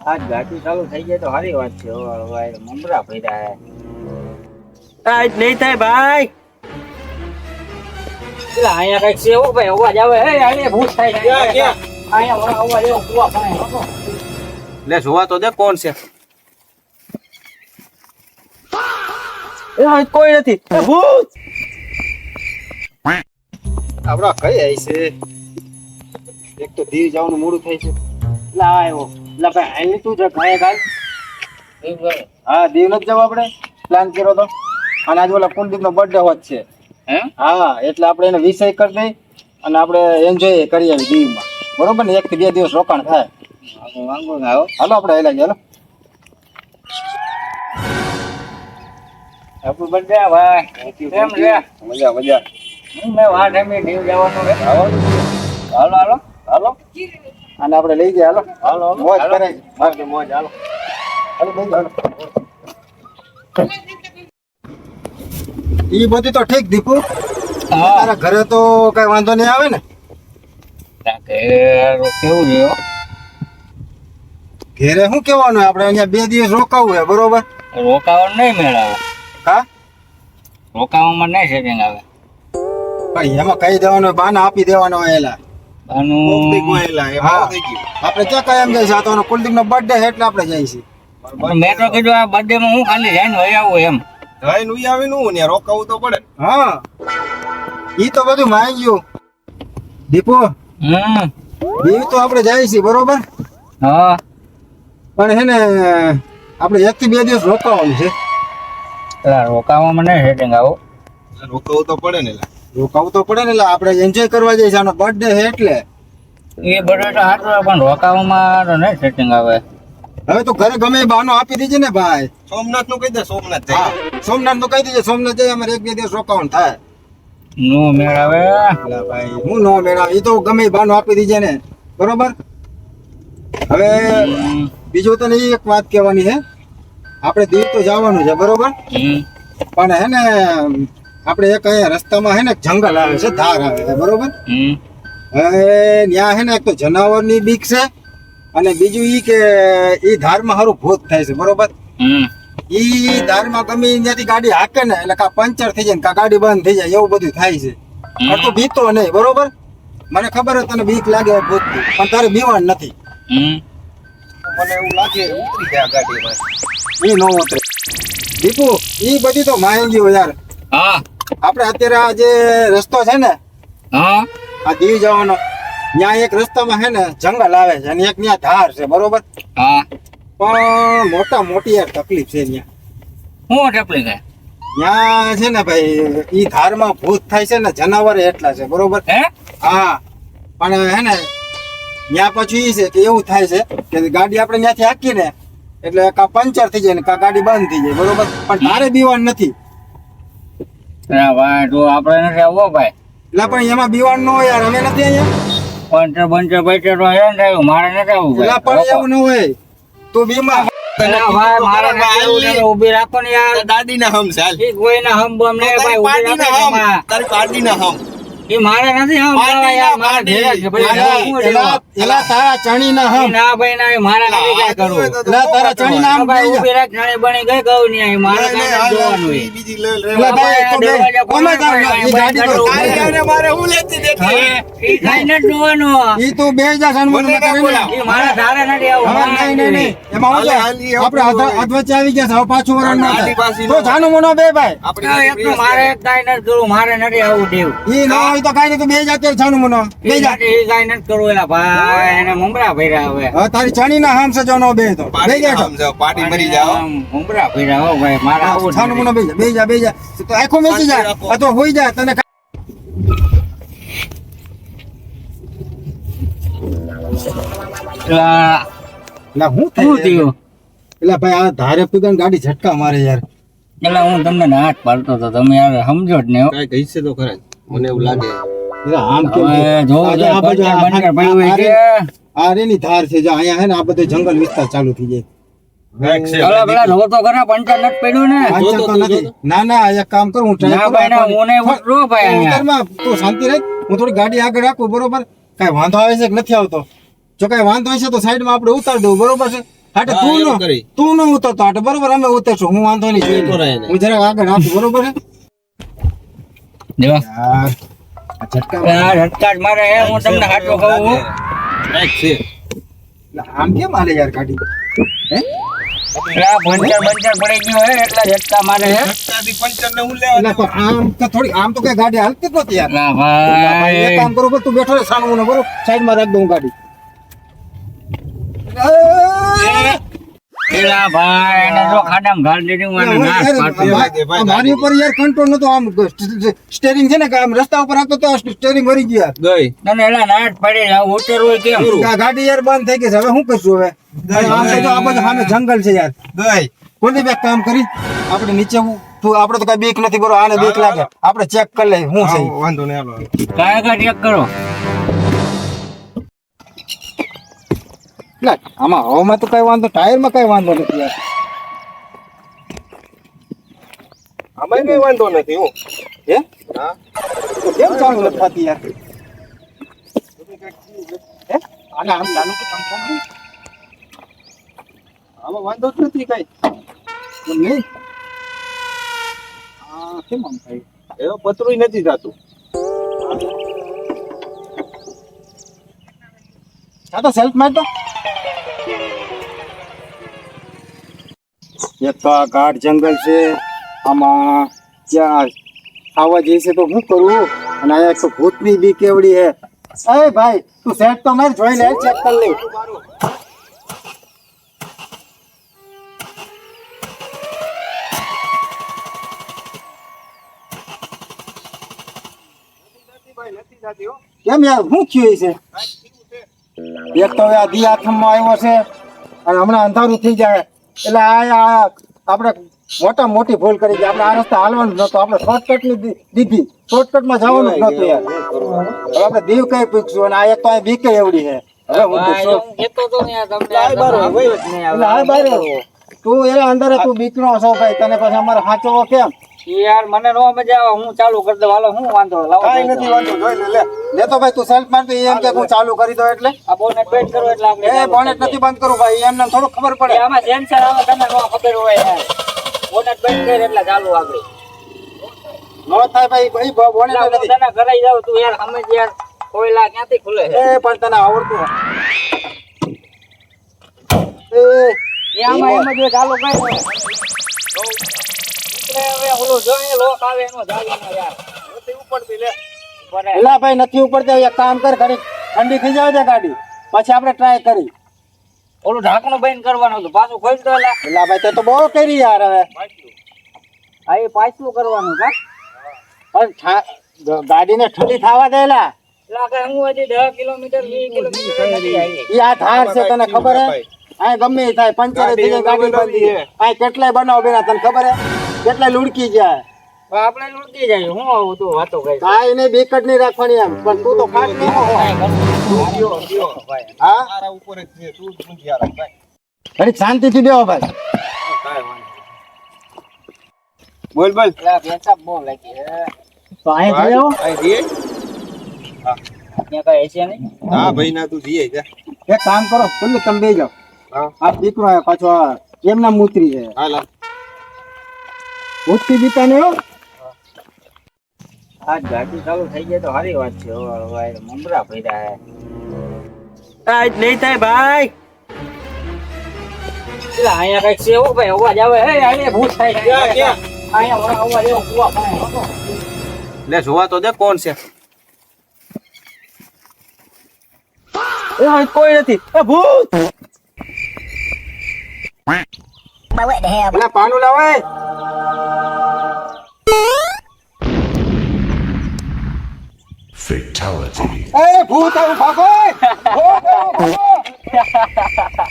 આજ ગાડી ચાલુ થઈ જાય તો સારી વાત છે. હવે મમરા ભર્યા આજ નહીં થાય ભાઈ. એટલે અહીંયા કઈક છે એવું ભાઈ અવાજ આવે. હે અહીંયા ભૂત થાય છે. અહીંયા અવાજ એવો કુવા પાણી. લે જોવા તો દે કોણ છે. કોઈ નથી. ભૂત આપડા કઈ આવી છે. એક તો દીવ જવાનું મોડું થાય છે. લા આવ્યો લા ભાઈ હાલ તું જ ગાય ગાલ. હા દીવ નથી જવું આપણે પ્લાન કર્યો તો. અને આજે ઓલા કુલદીપ નો બર્થડે હોત છે. હે હા એટલે આપણે એને વિષય કરી દઈ અને આપણે એન્જોય કરી આવી દીવમાં. બરોબર ને 1 થી 2 દિવસ રોકાણ થાય. વાંગો ના આવો. હાલો આપણે હેલા ગયા. હેપી બર્થડે ભાઈ. કેમ છે? મજા મજા. હું મે વાટ એમ દીવ જવાનું છે. આવો હાલો હાલો હાલો અને આપણે લઈ ગયા. હાલો હાલો મોજ કરે. મોજ હાલો. હાલો લઈ જાઓ. ઈ બધી તો ઠીક દીપુ. તારા ઘરે તો કઈ વાંધો નહીં આવે ને. કેવું છે ઘેરે શું કહેવાનું આપણે અહીંયા 2 દિવસ રોકાવું છે બરોબર. રોકાવાનું નહીં મેળાવે. હા રોકાવામાં નહીં સેટિંગ આવે. ભાઈ એમાં કહી દેવાનું બાના આપી દેવાનો એલા. આનું હા. આપણે ક્યાં કઈ એમ જાય છે. આ તો કુલદીપ નો બર્થડે છે એટલે આપણે જઈએ છીએ. મેં તો કીધું આ બર્થડે માં હું ખાલી જઈને વહી આવું એમ. રોકાવું તો પડે. હા ઈ તો બધું માઈ ગયું દીપુ. દીવ તો આપણે જઈએ છીએ બરોબર. હા પણ હે ને આપણે 1 થી 2 દિવસ રોકાવાનું છે. રોકાવામાં નહીં સેટિંગ આવું. રોકાવું તો પડે ને એટલે આપણે એન્જોય કરવા જઈએ છીએ. આનો બર્થડે છે એટલે. એ બધું તો સાચું પણ રોકાવામાં તો નહીં સેટિંગ આવે. હવે તો ઘરે ગમે એ બહાનો આપી દેજે ને ભાઈ. સોમનાથ નું કહી દે. સોમનાથ હા સોમનાથ નું કહી દેજે. સોમનાથ જઈએ અમારે 1 2 દિવસ રોકાવાનું થાય. નો મેળ આવે. એટલે ભાઈ હું નો મેળા. એ તો ગમે એ બહાનો આપી દેજે ને બરોબર. હવે બીજું તને એક વાત કહેવાની છે. આપણે દીવ તો જવાનું છે બરોબર. પણ હે ને આપણે એક અહીંયા રસ્તામાં હે ને જંગલ આવે છે. ધાર આવે છે બરોબર. હવે ત્યાં હે ને એક તો જનાવરની બીક છે અને બીજું ઈ કે ઈ ધારમાં હારું ભૂત થાય છે બરોબર. ઈ ધારમાં ગમે ત્યાંથી ગાડી હાકે ને એટલે કા પંચર થઈ જાય ને કા ગાડી બંધ થઈ જાય એવું બધું થાય છે. પણ તું બીતો નહીં બરોબર. મને ખબર છે તને બીક લાગે ભૂત પણ તારે બીવાન નથી. મને એવું લાગે ઉતરી જાય ગાડીમાં. ઈ નો ઉતરે દીપુ. ઈ બધી તો માંગી હોય યાર. હા આપણે અત્યારે આ જે રસ્તો છે ને હા આ દીવ જવાનો ત્યાં એક રસ્તામાં છે ને જંગલ આવે છે અને એક ત્યાં ધાર છે બરોબર. હા પણ મોટી યાર તકલીફ છે ત્યાં. હું ટપલી ગઈ. ત્યાં છે ને ભાઈ ઈ ધારમાં ભૂત થાય છે ને જનાવર એટલા છે બરોબર. હે હા પણ હે ને ત્યાં પછી ઈ છે કે એવું થાય છે કે ગાડી આપણે ત્યાંથી હાકી ને એટલે કા પંચર થઈ જાય ને કા ગાડી બંધ થઈ જાય બરોબર. પણ તારે બીવાન નથી. ભાઈ તું આપણે નથી આવવો ભાઈ. એટલે પણ એમાં બીવાન નો યાર. અમે નથી અહીંયા પંચર પંચર તો હે ને થયું. મારે નથી આવવું એટલે પણ એવું ન હોય. તું બીમાર ભાઈ મારે નથી આવવું. તમે ઊભી રાખો ને યાર. દાદી ના હમ ચાલ. ઈ કોઈના હમ બમ નહીં ભાઈ. ઊભી રાખો ને એમાં. તારી પાર્ટી ના હમ. એ મારે નથી હમ કરવા યાર. મારે ભેગા છે ભાઈ. હું રહેવા. એલા તારા ચણી ના હમ. ના ભાઈ ના એ મારે નથી ક્યાં કરવું. એલા તારા ચણી ના હમ ભાઈ થઈ ઊભી રાખ. જાણે બની ગઈ કહું નહીં. મારે કાંઈ નથી જોવાનું હોય. બીજી લે લે. એલા ભાઈ તો બે કોમે તાર ઈ ગાડી તો તારે મારે હું લેતી દેખી. ઈ કાંઈ નથી જોવાનું. ઈ તું બે જા સન્મુખ ને કરે ને. ઈ મારા ધારે નથી આવવું. હવે નહીં એમાં હું છે આપણે અધ વચ્ચે આવી ગયા છે. હવે પાછું વરણ ના થાય તો જાનું મોનો બે ભાઈ. એક તો મારે કાંઈ નથી કરવું. મારે નથી આવવું દેવ. ઈ ન હોય તો કાઈ નહીં. તું બે જા અત્યારે જાનું મોનો બે જા. ઈ કાંઈ નથી કરવું. એલા ભાઈ એને મમરા ભર્યા હવે. હવે તારી ચણી ના હમ છે જોનો બે તો બે જા તો પાર્ટી મરી જાઓ. મમરા ભર્યા હો ભાઈ. મારે આવું જાનું મોનો બે જા તો આખો મેચી જા. આ તો હોઈ જા તને એટલે હું થયું. એટલે ભાઈ આ ધારે પીગન ગાડી ઝટકા મારે યાર. એટલે હું તમને હાથ પાડતો હતો. તમે યાર સમજો જ નહીં હો. કાઈ કહી છે તો ખરા. મને એવું લાગે. એટલે આમ કેમ હવે જો આજે આ બાજુ બંદર પડ્યું હોય છે. આ રેની ધાર છે જો અહીંયા હે ને આ બધો જંગલ વિસ્તાર ચાલુ થઈ જાય. પેલા પેલા જો તો ખરા પંચર નથી પડ્યું ને. પાંચર તો નથી. ના ના એક કામ કરું હું ટ્રાય ના કરું. ભાઈ ના હું નહીં ઉતરો ભાઈ અહીંયા. ઉતરમાં તું શાંતિ રાખ. હું થોડી ગાડી આગળ રાખું બરોબર. કાઈ વાંધો આવે છે કે નથી આવતો. જો કાઈ વાંધો હશે તો સાઈડમાં આપણે ઉતારી દઉં બરોબર છે. હાટે હા, તું એવું નો કરી. તું નો ઉતરતો હાટે બરોબર અમે ઉતરશું હું વાંધો નહીં જોઈ ઉતરાય લઉં. નહીં. હું જરાક આગળ આપું બરોબર હે જો યાર આ ઝટકા આ ઝટકા જ મારે હે, હું તમને હાચું કહું છું. કાંઈક છે. આમ કેમ હાલે યાર ગાડી હે આ પંચર પડી ગયું હે એટલા ઝટકા મારે હે. રસ્તાથી પંચરને હું લેવા એટલે પણ આમ તો થોડી આમ તો કઈ ગાડી હાલતી જ નહોતી યાર ના ભાઈ, એક ભાઈ કામ કરું તું બેઠો રહે સાનું ને બરોબર સાઈડમાં રાખ દઉં ગાડી એલા ભાઈ એને જો ખાડામાં ઘાલ દીધી હું એને નાશ પાડતો. મારી ઉપર યાર કંટ્રોલ નતો આમ સ્ટેરિંગ છે ને કે આમ રસ્તા ઉપર આપતો તો સ્ટેરિંગ વળી ગયું ગઈ તને એલા નાશ પાડી આવું ઉતરવું કેમ? યાર આ ગાડી યાર બંધ થઈ ગઈ છે હવે શું કરશું હવે આમ તો જો આ બધું સામે જંગલ છે યાર ગઈ કોની બે કામ કરી આપણે નીચે તું આપણે તો કઈ બીક નથી બરો આને બીક લાગે આપણે ચેક કરી લઈએ શું છે ઈ. વાંધો નહીં હાલો કાંઈ ચેક કરો. લા, આમાં હવામાં તો કઈ વાંધો ટાયરમાં કઈ વાંધો નથી યાર આમાં કઈ વાંધો નથી હું હે હા તો કેમ ચાલુ નથી થતી યાર હે આને આમ ચાલુ કે કામ કામ આમાં વાંધો જ નથી કઈ નહીં આ કેમ આમ થાય એવો પતરું નથી થતું આ તો સેલ્ફ માર તો એક તો આ ગાઢ જંગલ છે આમાં ક્યાં આવા જઈશે તો શું કરું અને અહીંયા એક તો ભૂતની બી કેવડી હે એ ભાઈ તું સેટ તો માર જોઈ લે ચેક કરી લે નથી થતી હો કેમ યાર શું થયું છે એક તો હવે આ દી આથમમાં આવ્યો છે અને હમણાં અંધારું થઈ જાય એટલે આ આપણે મોટી ભૂલ કરી છે આપણે આ રસ્તે હાલવાનું જ નહોતું આપણે શોર્ટકટ ની દીધી શોર્ટકટમાં જવાનું જ નહોતું યાર હવે આપણે દીવ કઈ પૂછશું અને આ એક તો આ બીકે એવડી છે હવે હું ભાઈ, પૂછું હું કહેતો તો ને યાર તમને લાય બારો, તમને ભાઈ. સમજ નહીં આવે. એટલે આ બારે તું એ અંદર તું બીકનો છો ભાઈ તને પછી અમારે સાચવો કેમ યાર મને નો મજા આવે હું ચાલુ કરી દઉં હાલો હું વાંધો લાવો કાંઈ નથી વાંધો જોઈ લે લે લે તો ભાઈ તું સેલ્ફ માર તો એમ કે હું ચાલુ કરી દઉં એટલે આ બોનેટ બેન્ડ કરો એટલે આપણે એ ચાલુ બોનેટ કરી નથી બંધ કરું ભાઈ એમને થોડું ખબર દઈએ. પડે આમાં સેન્સર આવે તને નો ખબર હોય યાર બોનેટ બેન્ડ કરે એટલે ચાલુ આપણે નો થાય ભાઈ ભાઈ બોનેટ એટલે હું નથી તને કરાઈ જાઉં તું યાર સમજ યાર કોયલા ક્યાંથી ખુલે છે એ પણ તને આવડતું એ આમાં એમ જ હોય, ચાલુ કર આપણે હવે ઓલો જોઈએ લોક આવે એનો જાગીને યાર નથી ઉપડતી લે બને. એલા ભાઈ નથી ઉપડતી એક કામ કર ઘડી ઠંડી થઈ જાય છે ગાડી પછી આપણે ટ્રાય કરી ઓલું ઢાંકણું બંધ કરવાનું હતું પાછું ખોલી દો એલા એલા ભાઈ તે તો બહુ કરી યાર હવે આ એ પાછું કરવાનું કા પણ ગાડીને ઠંડી થવા દે એલા એટલે કે હું હજી 10 કિલોમીટર 20 કિલોમીટર નથી આવી. ઈ આ ધાર છે તને ખબર હે આ ગમે ઈ થાય પંચર થઈ જાય ગાડી બંધી આ કેટલાય બનાવ બેના તને ખબર હે કેટલાય લુડકી જાય હવે આપણે લૂંટી જાય હું આવું તું વાતો કરી કાઈ ને બીકટ નહીં રાખવાની એમ પણ તું તો ખાટ નહીં હો હા તારા ઉપર જ છે તું જ ઊંઘી આરામ ભાઈ ઘડીક શાંતિથી બેહો ભાઈ બોલ બોલ એટલે ભેંસા બહુ લાગી હે. તો અહીં જઈ આવો આ દીએ ત્યાં કઈ હશે નહીં હા ભાઈ ના તું દીએ જા એક કામ કરો ખુલ્લું તમે બેહી જાઓ હા આ દીકરો આયો પાછો આ એમના મૂતરી છે હાલ ભૂતથી બીતા નહીં હો આ ગાડી ચાલુ થઈ જાય તો સારી વાત છે હવે મમરા ભર્યા હે આજ નહીં થાય ભાઈ એટલે અહીંયા કઈક છે હો ભાઈ અવાજ આવે હે અહીંયા ભૂત થાય છે ક્યાં, ક્યાં? અહીંયા અવાજ એવો કુવા પાણી લે જોવા તો દે કોણ છે એ કોઈ નથી એ ભૂત પેલા પાનું લાવાય Fatality. એ ભૂત આવું ભાગો ભૂત આવું ભાગો